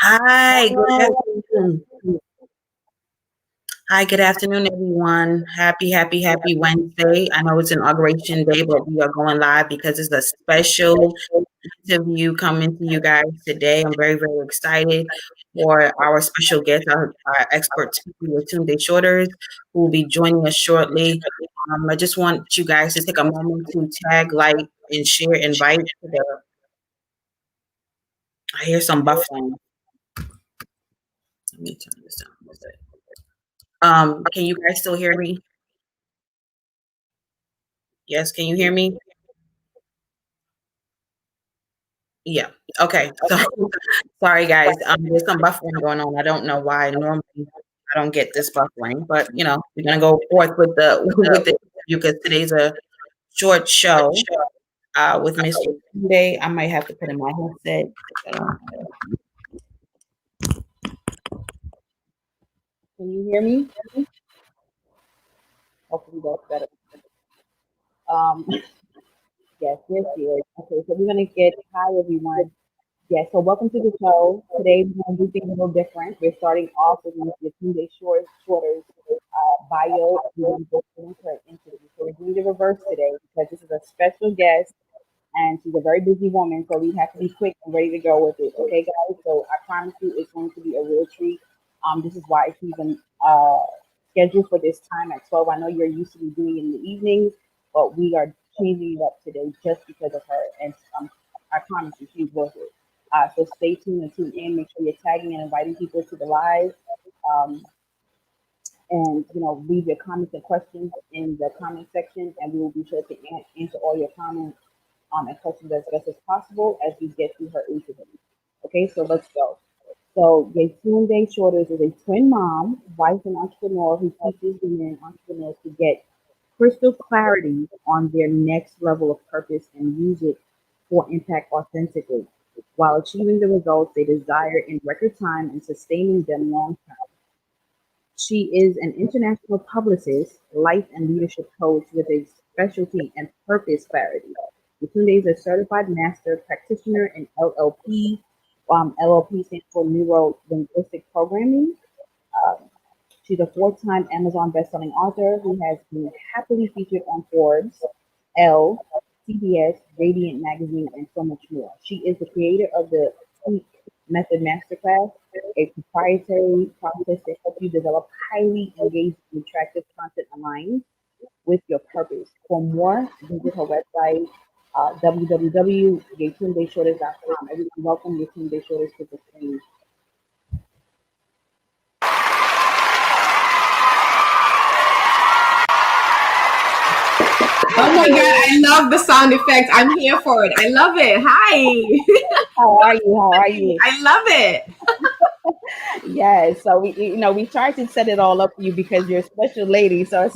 Hi, good Hello. afternoon. Hi, good afternoon, everyone. Happy Wednesday. I know it's inauguration day, but we are going live because it's a special interview coming to you guys today. I'm very excited for our special guest, our expert speaker, YETUNDE Shorters, who will be joining us shortly. I just want you guys to take a moment to tag, like, and share, invite to the. I hear some buffering. Let me turn this down a little bit. Can you guys still hear me? Yes, can you hear me? Yeah. Okay. So sorry guys. There's some buffering going on. I don't know why. Normally I don't get this buffering, but we're gonna go forth with the with the interview because today's a short show with Mr. Day. I might have to put in my headset. Can you hear me? Hopefully that's better. Um, yes. Okay, so we're gonna get hi everyone. Yes, so welcome to the show. Today we're going to do things a little different. We're starting off with the 2 day shorters bio, and we're going to go into her interview. So we're doing the reverse today because this is a special guest and she's a very busy woman, so we have to be quick and ready to go with it. Okay, guys. So I promise you, it's going to be a real treat. This is why it's even scheduled for this time at 12. I know you're used to me doing it in the evenings, but we are changing it up today just because of her, and I promise you, she's worth it. So stay tuned and tune in. Make sure you're tagging and inviting people to the live. Um, and leave your comments and questions in the comment section, and we will be sure to answer all your comments and questions as best as possible as we get through her interview. Okay, so let's go. So Yetunde Shorters is a twin mom, wife, and entrepreneur who teaches women entrepreneurs to get crystal clarity on their next level of purpose and use it for impact authentically while achieving the results they desire in record time and sustaining them long term. She is an international publicist, life and leadership coach with a specialty in purpose clarity. Yetunde is a certified master practitioner in LLP. LLP stands for Neuro Linguistic Programming. Um, she's a four-time Amazon bestselling author who has been happily featured on Forbes, Elle, CBS, Radiant Magazine, and so much more. She is the creator of the Tweak Method Masterclass, a proprietary process to help you develop highly engaged and attractive content aligned with your purpose. For more, visit her website, www.yetundeshorters.com. Everyone, welcome Yetunde Shorters to the screen. Oh my God, I love the sound effects. I'm here for it. I love it. Hi. How are you? How are you? I love it. Yes. So we tried to set it all up for you because you're a special lady. So it's,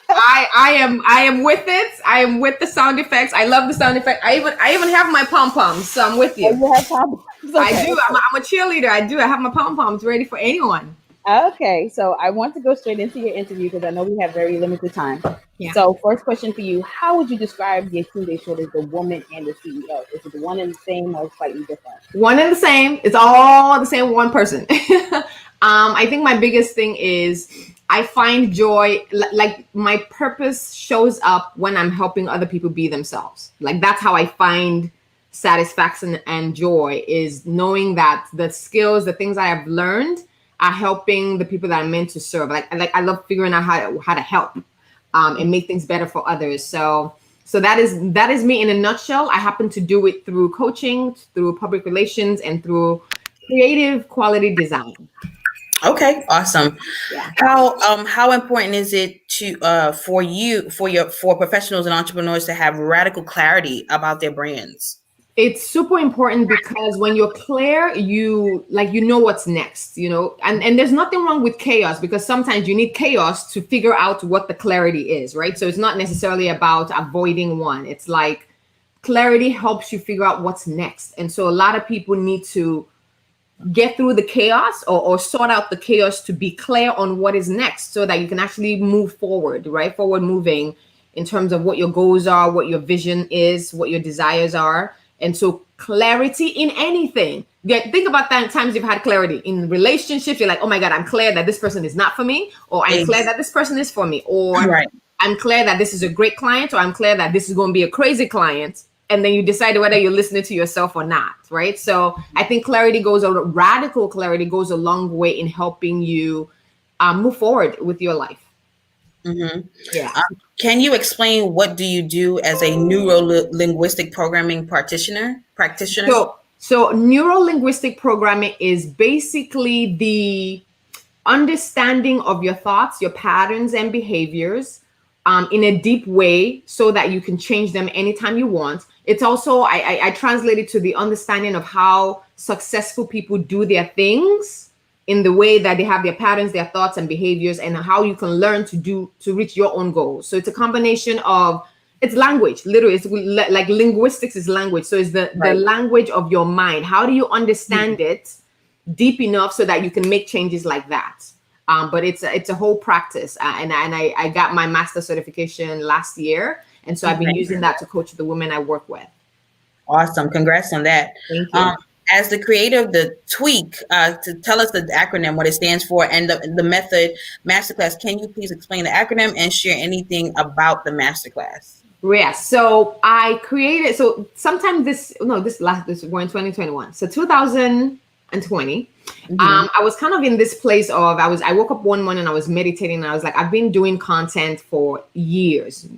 I am with it. I am with the sound effects. I love the sound effect. I even have my pom poms, so I'm with oh, you. you have problems. I Okay. do. I'm a cheerleader. I do. I have my pom poms ready for anyone. Okay. So I want to go straight into your interview because I know we have very limited time. Yeah. So first question for you: how would you describe Yetunde Shorters, the woman and the CEO? Is it the one and the same or slightly different? One and the same. It's all the same one person. I think my biggest thing is I find joy, like my purpose shows up when I'm helping other people be themselves. Like that's how I find satisfaction and joy, is knowing that the skills, the things I have learned are helping the people that I'm meant to serve. Like I love figuring out how to help and make things better for others. So that is me in a nutshell. I happen to do it through coaching, through public relations, and through creative quality design. Okay, awesome. Yeah. How important is it to for professionals and entrepreneurs to have radical clarity about their brands? It's super important because when you're clear, you know what's next, and there's nothing wrong with chaos, because sometimes you need chaos to figure out what the clarity is, right? So it's not necessarily about avoiding one. It's like clarity helps you figure out what's next. And so a lot of people need to get through the chaos, or sort out the chaos to be clear on what is next, so that you can actually move forward, right? Forward moving in terms of what your goals are, what your vision is, what your desires are. And so clarity in anything. Yeah, think about that times you've had clarity in relationships. You're like, oh my God, I'm clear that this person is not for me, or I'm clear that this person is for me, or Right. I'm clear that this is a great client, or I'm clear that this is going to be a crazy client. And then you decide whether you're listening to yourself or not, right? So I think radical clarity goes a long way in helping you move forward with your life. Mm-hmm. Yeah. Can you explain what do you do as a neuro-linguistic programming practitioner? So neuro-linguistic programming is basically the understanding of your thoughts, your patterns and behaviors in a deep way so that you can change them anytime you want. It's also, I translate it to the understanding of how successful people do their things in the way that they have their patterns, their thoughts and behaviors, and how you can learn to reach your own goals. So it's a combination of, it's language, literally. It's like linguistics is language. So it's the language of your mind. How do you understand it deep enough so that you can make changes like that? But it's a whole practice. And I got my master certification last year. And so I've been using that to coach the women I work with. Awesome. Congrats on that. Thank you. As the creator of the Tweak, to tell us the acronym, what it stands for, and the method Masterclass, can you please explain the acronym and share anything about the Masterclass? Yeah, so I created, so sometime we're in 2021. So 2020, I was kind of in this place of, I woke up one morning and I was meditating and I was like, I've been doing content for years.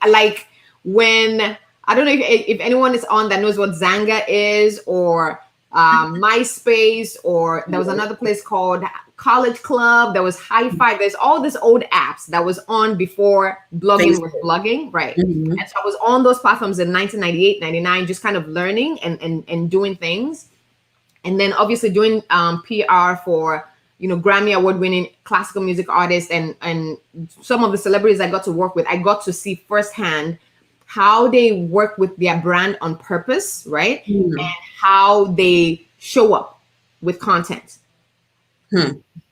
Like when, I don't know if anyone is on that knows what Zanga is, or MySpace, or there was another place called College Club. There was High Five. There's all these old apps that was on before blogging was blogging, right? And so I was on those platforms in 1998, 99, just kind of learning and doing things. And then obviously doing PR for, Grammy award-winning classical music artists and some of the celebrities I got to work with. I got to see firsthand how they work with their brand on purpose, right? And how they show up with content,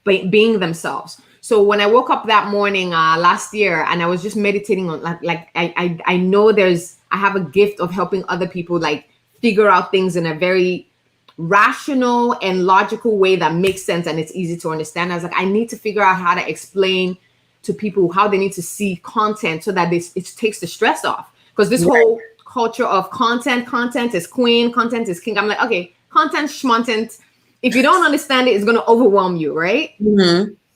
being themselves. So when I woke up that morning last year and I was just meditating on I know I have a gift of helping other people like figure out things in a very rational and logical way that makes sense and it's easy to understand. I was like, I need to figure out how to explain to people how they need to see content so that it takes the stress off. Because this whole culture of content is queen, content is king. I'm like, okay, content, schmontent. If you don't understand it, it's going to overwhelm you, right?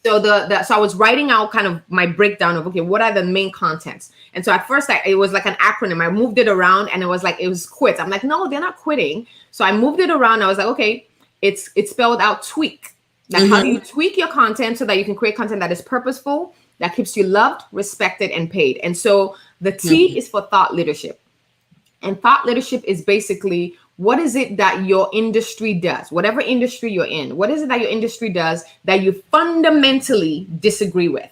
So so I was writing out kind of my breakdown of, okay, what are the main contents? And so at first it was like an acronym. I moved it around and it was quit. I'm like, no, they're not quitting. So I moved it around. I was like, okay, it's spelled out tweak. Like how do you tweak your content so that you can create content that is purposeful, that keeps you loved, respected, and paid. And so the T is for thought leadership. And thought leadership is basically, what is it that your industry does? Whatever industry you're in, what is it that your industry does that you fundamentally disagree with?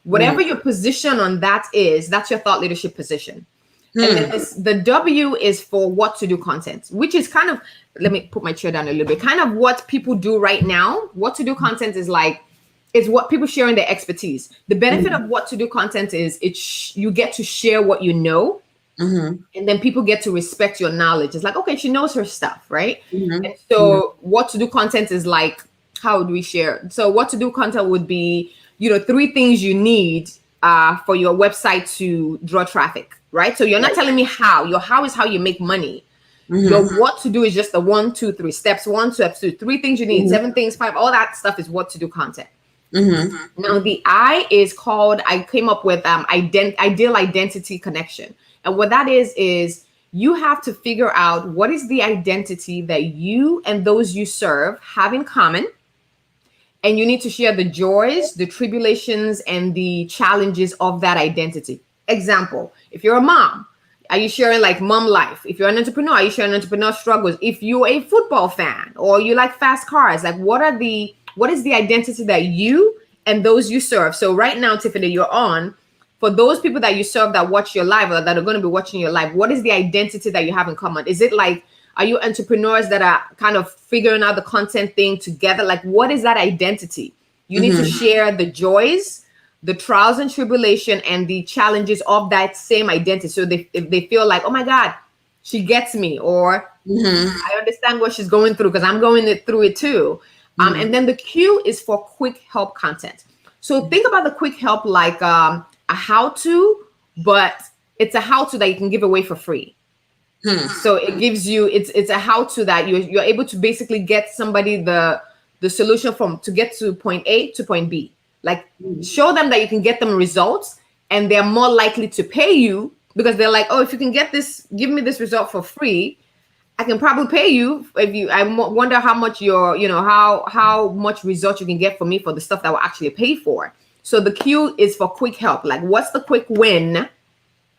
Whatever your position on that is, that's your thought leadership position. And then the W is for what to do content, which is kind of, let me put my chair down a little bit, kind of what people do right now. What to do content is like, it's what people sharing their expertise. The benefit of what to do content is you get to share what you know. And then people get to respect your knowledge. It's like, okay, she knows her stuff, right? And so what to do content is like, how would we share? So what to do content would be, 3 things you need for your website to draw traffic, right? So you're not telling me how. Your how is how you make money. Your what to do is just the 1, 2, 3 steps. 1, steps 2, 3 things you need, 7 things, 5. All that stuff is what to do content. Now the I is called, I came up with ideal identity connection. And what that is you have to figure out what is the identity that you and those you serve have in common. And you need to share the joys, the tribulations, and the challenges of that identity. Example, if you're a mom, are you sharing like mom life? If you're an entrepreneur, are you sharing entrepreneur struggles? If you're a football fan or you like fast cars, like what is the identity that you and those you serve? So right now, Tiffany, you're on. For those people that you serve that watch your live or that are going to be watching your live, what is the identity that you have in common? Is it like, are you entrepreneurs that are kind of figuring out the content thing together? Like, what is that identity? You need to share the joys, the trials and tribulation, and the challenges of that same identity. So if they feel like, oh my God, she gets me, or I understand what she's going through because I'm going through it too. And then the Q is for quick help content. So think about the quick help like a how-to, but it's a how-to that you can give away for free. So it gives you it's a how-to that you're able to basically get somebody the solution from to get to point A to point B. Like show them that you can get them results, and they're more likely to pay you because they're like, oh, if you can get this, give me this result for free, I can probably pay you. If you, I wonder how much how much results you can get for me for the stuff that will actually pay for. So the Q is for quick help. Like, what's the quick win?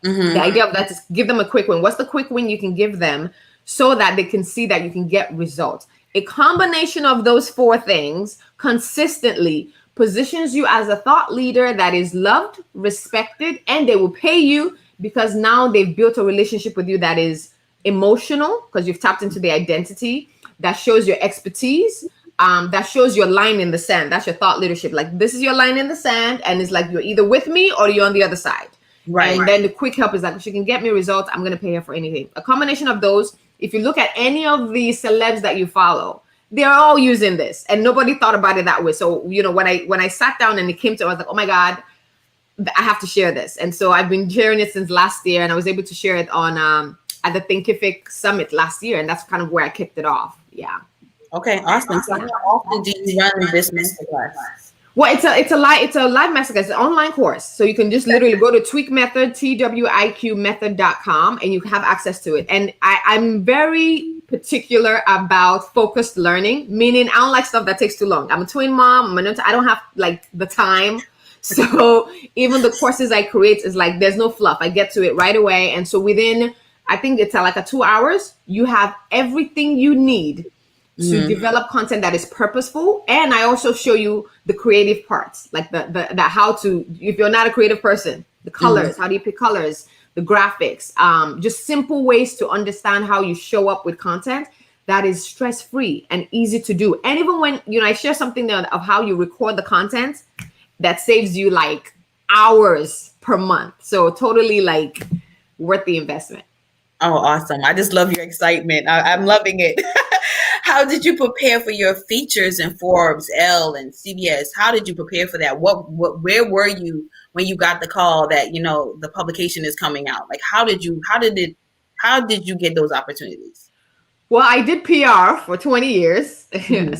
The idea of that is give them a quick win. What's the quick win you can give them so that they can see that you can get results? A combination of those four things consistently positions you as a thought leader that is loved, respected, and they will pay you because now they've built a relationship with you that is emotional because you've tapped into the identity that shows your expertise, that shows your line in the sand. That's your thought leadership. Like, this is your line in the sand, and it's like you're either with me or you're on the other side. Right. And then the quick help is like, if she can get me results, I'm going to pay her for anything. A combination of those. If you look at any of the celebs that you follow, they're all using this, and nobody thought about it that way. So, when I sat down and it came to, I was like, oh my God, I have to share this. And so I've been sharing it since last year, and I was able to share it on at the Thinkific Summit last year, and that's kind of where I kicked it off. Yeah. Okay, awesome. So how often do you run this masterclass? Well, it's a live masterclass, it's an online course. So you can just literally go to TWIQmethod.com and you have access to it. And I'm very particular about focused learning, meaning I don't like stuff that takes too long. I'm a twin mom. I don't have like the time. So even the courses I create is like, there's no fluff. I get to it right away. And so within, I think it's like 2 hours, you have everything you need to develop content that is purposeful. And I also show you the creative parts, like the how to, if you're not a creative person, the colors, how do you pick colors, the graphics, just simple ways to understand how you show up with content that is stress-free and easy to do. And even when, I share something there of how you record the content that saves you like hours per month. So totally like worth the investment. Oh, awesome. I just love your excitement. I'm loving it. How did you prepare for your features in Forbes, Elle, and CBS? How did you prepare for that? Where were you when you got the call that, the publication is coming out? Like, how did you get those opportunities? Well, I did PR for 20 years.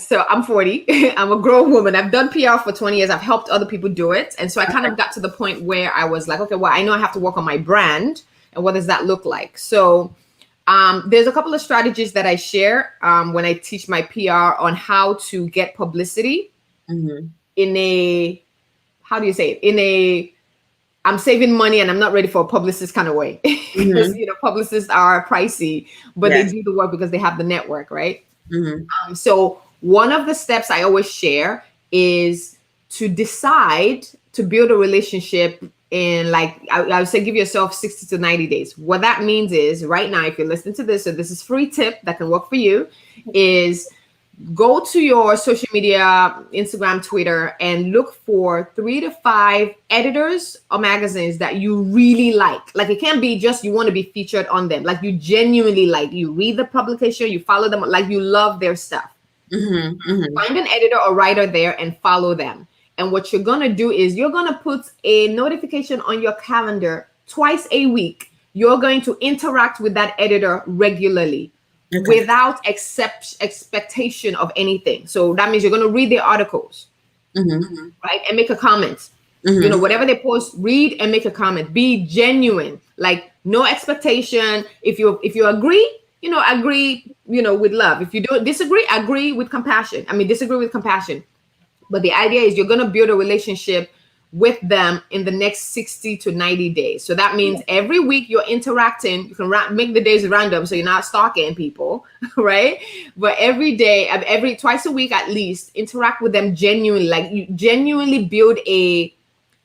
So I'm 40. I'm a grown woman. I've done PR for 20 years. I've helped other people do it. And so I kind of got to the point where I was like, okay, well, I know I have to work on my brand. And what does that look like? So there's a couple of strategies that I share when I teach my PR on how to get publicity in a, how do you say it? In a, I'm saving money and I'm not ready for a publicist kind of way. Because, publicists are pricey, but they do the work because they have the network, right? So one of the steps I always share is to decide to build a relationship in, like, I would say give yourself 60 to 90 days. What that means is right now, if you're listening to this, so this is free tip that can work for you, is go to your social media, Instagram, Twitter, and look for 3 to 5 editors or magazines that you really like. Like, it can't be just you want to be featured on them. Like, you genuinely like, you read the publication, you follow them, like you love their stuff. Find an editor or writer there and follow them. And what you're going to do is you're going to put a notification on your calendar twice a week. You're going to interact with that editor regularly without expectation of anything. So that means you're going to read their articles, right? And make a comment. Whatever they post, read and make a comment. Be genuine, like no expectation. If you agree, agree, with love. If you don't disagree, agree with compassion. Disagree with compassion. But the idea is you're going to build a relationship with them in the next 60 to 90 days. So that means every week you're interacting. You can make the days random so you're not stalking people, right? But every day, twice a week at least, interact with them genuinely. Like, you genuinely build an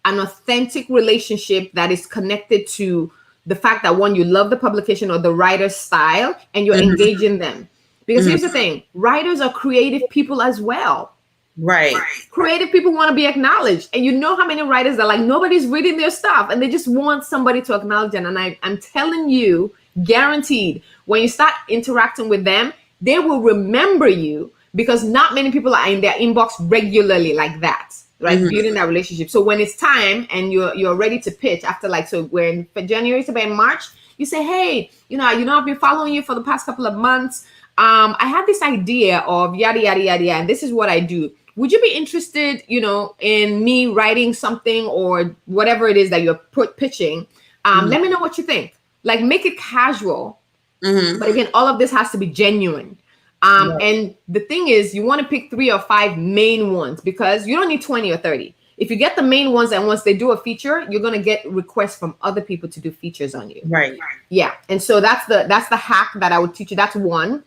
authentic relationship that is connected to the fact that, one, you love the publication or the writer's style and you're engaging them. Because here's the thing, writers are creative people as well. Right. Creative people want to be acknowledged. And you know how many writers are like, nobody's reading their stuff and they just want somebody to acknowledge them. And I'm telling you, Guaranteed. When you start interacting with them, they will remember you, because not many people are in their inbox regularly like that, right? Mhm. Building that relationship. So when it's time and you're ready to pitch after, like, so when for January to in March, you say, hey, I've been following you for the past couple of months. I had this idea of yada yada yada, and this is what I do. Would you be interested, in me writing something or whatever it is that you're pitching? Let me know what you think. Like, make it casual. Mhm. But again, all of this has to be genuine. And the thing is, you want to pick 3 or 5 main ones, because you don't need 20 or 30. If you get the main ones, and once they do a feature, you're going to get requests from other people to do features on you. Right. Yeah. And so that's the hack that I would teach you. That's one.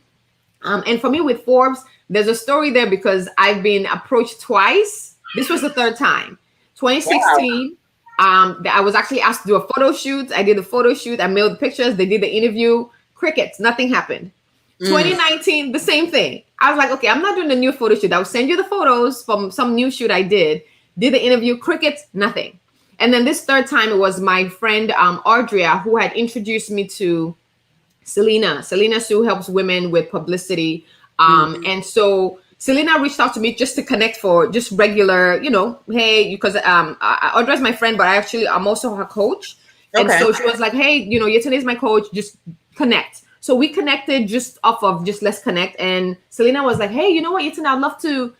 And for me with Forbes, there's a story there, because I've been approached twice. This was the third time. 2016, I was actually asked to do a photo shoot. I did the photo shoot. I mailed the pictures. They did the interview. Crickets. Nothing happened. 2019, the same thing. I was like, okay, I'm not doing a new photo shoot. I will send you the photos from some new shoot I did the interview. Crickets. Nothing. And then this third time, it was my friend Audria, who had introduced me to Selena Sue, helps women with publicity. And so Selena reached out to me just to connect for just regular, hey, because Audra's my friend, but I'm also her coach. And so she was like, hey, Yetunde is my coach, just connect. So we connected just off of just let's connect. And Selena was like, hey, you know what, Yetunde, I'd love to,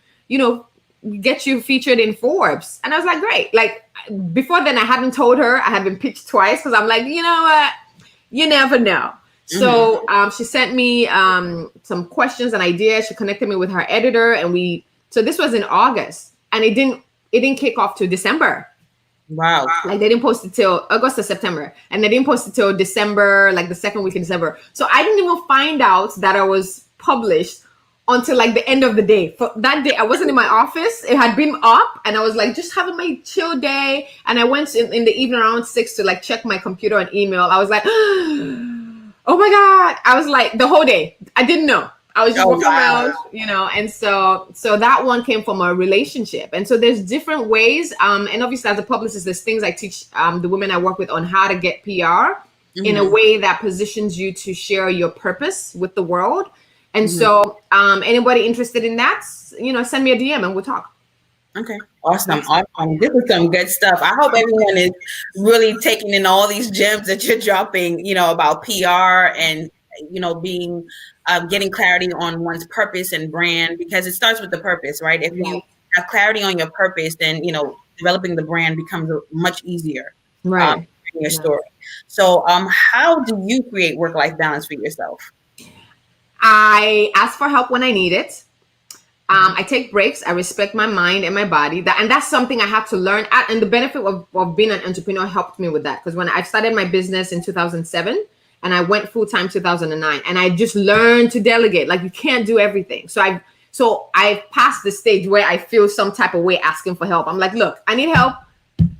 get you featured in Forbes. And I was like, great. Like, before then I hadn't told her. I had been pitched twice, because I'm like, you know what, you never know. So she sent me some questions and ideas. She connected me with her editor, and so this was in August, and it didn't kick off to December. Wow. Like, they didn't post it till August or September, and they didn't post it till December, like the second week in December. So I didn't even find out that I was published until like the end of the day. For that day, I wasn't in my office. It had been up, and I was like just having my chill day. And I went in the evening around 6 to like check my computer and email. I was like, oh my God. I was like, the whole day, I didn't know. I was just walking around, and so that one came from a relationship. And so there's different ways. And obviously, as a publicist, there's things I teach the women I work with on how to get PR in a way that positions you to share your purpose with the world. And so anybody interested in that, send me a DM and we'll talk. Okay. Awesome. This is some good stuff. I hope everyone is really taking in all these gems that you're dropping, about PR and, being getting clarity on one's purpose and brand, because it starts with the purpose, right? If you have clarity on your purpose, then, developing the brand becomes much easier. Right. In your story. So how do you create work-life balance for yourself? I ask for help when I need it. I take breaks. I respect my mind and my body. And that's something I had to learn. And the benefit of being an entrepreneur helped me with that. Because when I started my business in 2007 and I went full-time 2009, and I just learned to delegate. Like, you can't do everything. So I passed the stage where I feel some type of way asking for help. I'm like, look, I need help.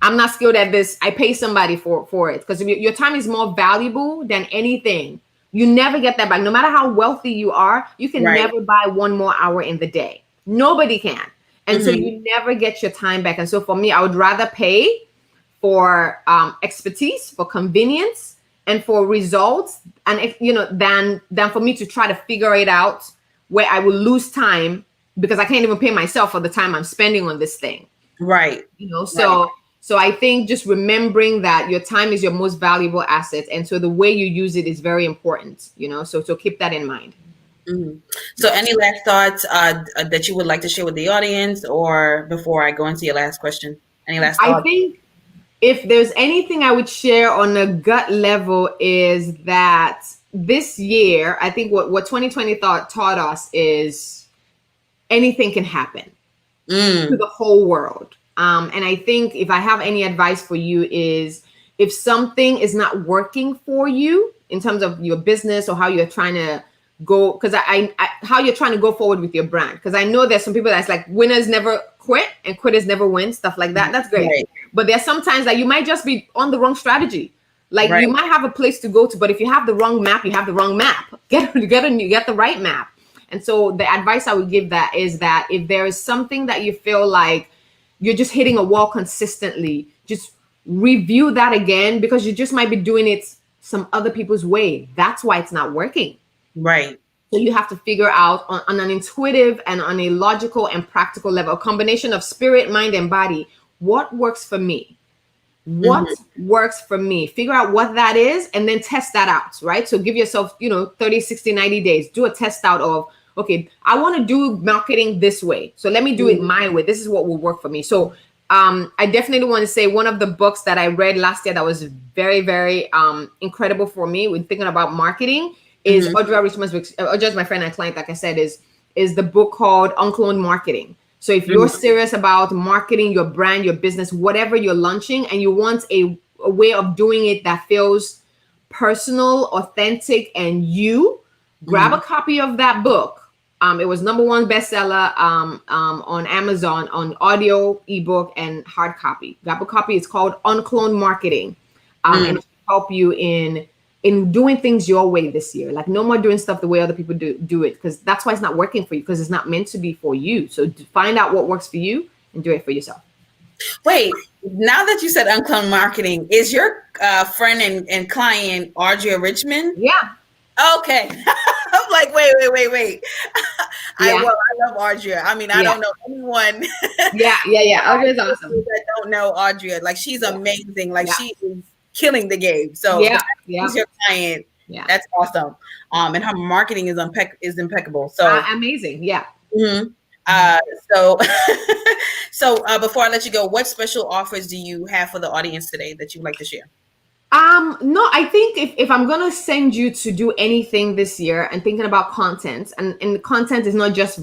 I'm not skilled at this. I pay somebody for it. Because your time is more valuable than anything. You never get that back. No matter how wealthy you are, you can never buy one more hour in the day. Nobody can. And so you never get your time back. And so for me, I would rather pay for expertise, for convenience, and for results, and than for me to try to figure it out where I will lose time because I can't even pay myself for the time I'm spending on this thing. Right. So I think just remembering that your time is your most valuable asset. And so the way you use it is very important, so keep that in mind. Mm-hmm. So any last thoughts that you would like to share with the audience, or before I go into your last question, any last thoughts? I think if there's anything I would share on a gut level is that this year, I think what 2020 taught us is anything can happen to the whole world. And I think if I have any advice for you is if something is not working for you in terms of your business or how you're trying to go, because how you're trying to go forward with your brand. Because I know there's some people that's like winners never quit and quitters never win, stuff like that. That's great. Right. But there's sometimes that you might just be on the wrong strategy. Like you might have a place to go to, but if you have the wrong map, you have the wrong map. Get the right map. And so the advice I would give that is that if there is something that you feel like you're just hitting a wall consistently, just review that again, because you just might be doing it some other people's way. That's why it's not working. Right. So you have to figure out on an intuitive and on a logical and practical level, a combination of spirit, mind, and body, what works for me. What works for me? Figure out what that is and then test that out, right? So give yourself, 30, 60, 90 days. Do a test out of, okay, I want to do marketing this way. So let me do it my way. This is what will work for me. So I definitely want to say one of the books that I read last year that was very, very incredible for me when thinking about marketing is Audra Richmond's book. Audra is my friend and client, like I said, is the book called Uncloned Marketing. So if you're serious about marketing your brand, your business, whatever you're launching, and you want a way of doing it that feels personal, authentic, and you, grab a copy of that book. It was #1 bestseller on Amazon on audio, ebook, and hard copy. Grab a copy. It's called Uncloned Marketing, and it will help you in doing things your way this year. Like no more doing stuff the way other people do it, because that's why it's not working for you, because it's not meant to be for you. So find out what works for you and do it for yourself. Wait, now that you said Uncloned Marketing, is your friend and client Audra Richmond? Yeah. Okay. I'm like, wait. I love Audra. I mean, I don't know anyone. Yeah. Audra is awesome. I don't know Audra. Like she's amazing. Like she is killing the game. So she's your client. Yeah, that's awesome. And her marketing is impeccable. So amazing. Yeah. So before I let you go, what special offers do you have for the audience today that you'd like to share? No, I think if I'm gonna send you to do anything this year and thinking about content, and content is not just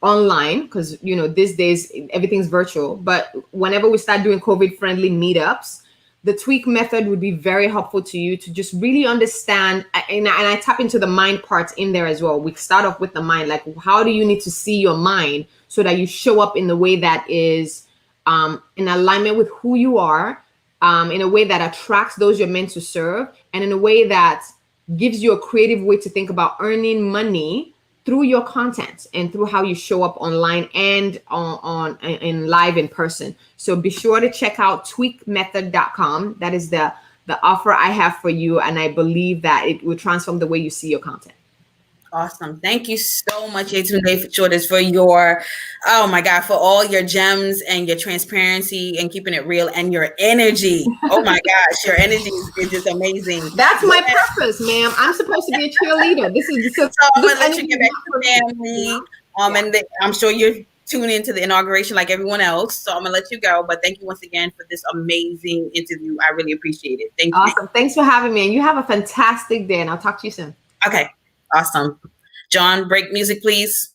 online, because these days everything's virtual, but whenever we start doing COVID-friendly meetups, the tweak method would be very helpful to you to just really understand, and I tap into the mind parts in there as well. We start off with the mind, like how do you need to see your mind so that you show up in the way that is in alignment with who you are, in a way that attracts those you're meant to serve, and in a way that gives you a creative way to think about earning money through your content and through how you show up online and on in live in person. So be sure to check out tweakmethod.com. That is the offer I have for you, and I believe that it will transform the way you see your content. Awesome. Thank you so much, Yetunde Shorters, for your, oh my God, for all your gems and your transparency and keeping it real and your energy. Oh my gosh, your energy is just amazing. That's my purpose, ma'am. I'm supposed to be a cheerleader. So I'm going to let you get back to family. And I'm sure you're tuning into the inauguration like everyone else. So I'm going to let you go. But thank you once again for this amazing interview. I really appreciate it. Thank you. Awesome. Thanks for having me. And you have a fantastic day. And I'll talk to you soon. Okay. Awesome. John, break music, please.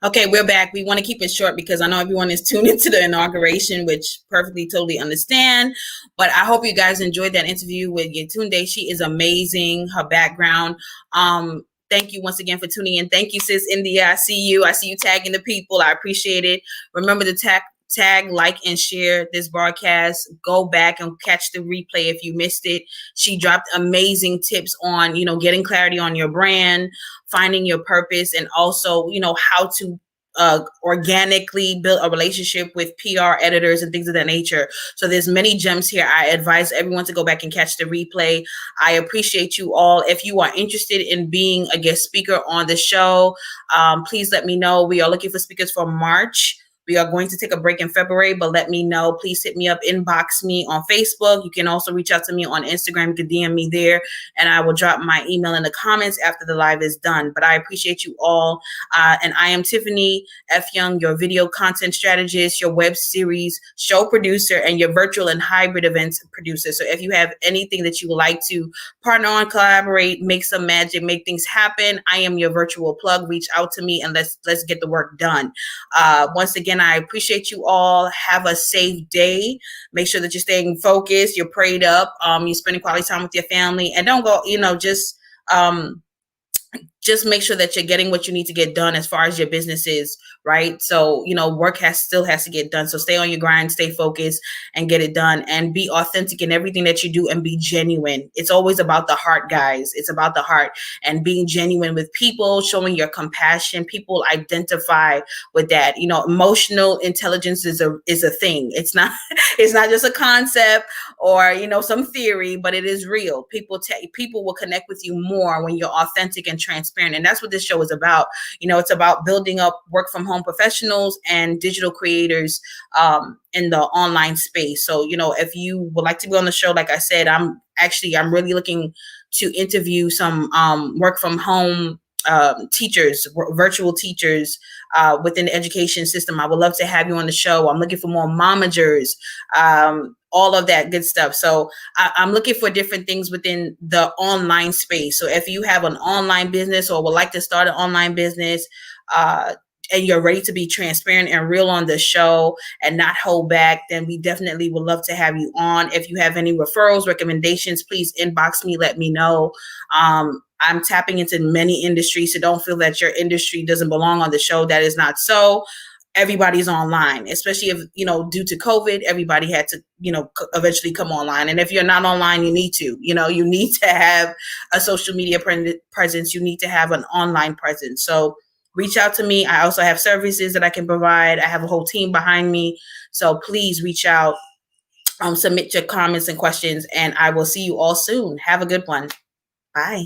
Okay, we're back. We want to keep it short because I know everyone is tuned into the inauguration, which perfectly, totally understand. But I hope you guys enjoyed that interview with Yetunde. She is amazing. Her background. Thank you once again for tuning in. Thank you, sis India. I see you. I see you tagging the people. I appreciate it. Remember to tag, like, and share this broadcast. Go back and catch the replay if you missed it. She dropped amazing tips on, getting clarity on your brand, finding your purpose, and also, how to organically build a relationship with PR editors and things of that nature. So there's many gems here. I advise everyone to go back and catch the replay. I appreciate you all. If you are interested in being a guest speaker on the show, please let me know. We are looking for speakers for March. We are going to take a break in February, but let me know. Please hit me up, inbox me on Facebook. You can also reach out to me on Instagram. You can DM me there, and I will drop my email in the comments after the live is done. But I appreciate you all. And I am Tiffany F. Young, your video content strategist, your web series show producer, and your virtual and hybrid events producer. So if you have anything that you would like to partner on, collaborate, make some magic, make things happen, I am your virtual plug. Reach out to me and let's get the work done. Once again, I appreciate you all. Have a safe day. Make sure that you're staying focused, you're prayed up, you're spending quality time with your family, and don't go, just make sure that you're getting what you need to get done as far as your business is, right? So, work still has to get done. So stay on your grind, stay focused, and get it done, and be authentic in everything that you do, and be genuine. It's always about the heart, guys. It's about the heart and being genuine with people, showing your compassion. People identify with that. Emotional intelligence is a thing. It's not just a concept or, some theory, but it is real. People will connect with you more when you're authentic and transparent. And that's what this show is about. It's about building up work from home professionals and digital creators in the online space. So, if you would like to be on the show, like I said, I'm really looking to interview some work from home teachers, virtual teachers within the education system. I would love to have you on the show. I'm looking for more momagers, all of that good stuff. So I'm looking for different things within the online space. So if you have an online business or would like to start an online business, and you're ready to be transparent and real on the show and not hold back, then we definitely would love to have you on. If you have any referrals, recommendations, please inbox me, let me know. I'm tapping into many industries, so don't feel that your industry doesn't belong on the show. That is not so. Everybody's online, especially if, due to COVID, everybody had to, eventually come online. And if you're not online, you need to, you need to have a social media presence. You need to have an online presence. So reach out to me. I also have services that I can provide. I have a whole team behind me. So please reach out, submit your comments and questions, and I will see you all soon. Have a good one. Bye.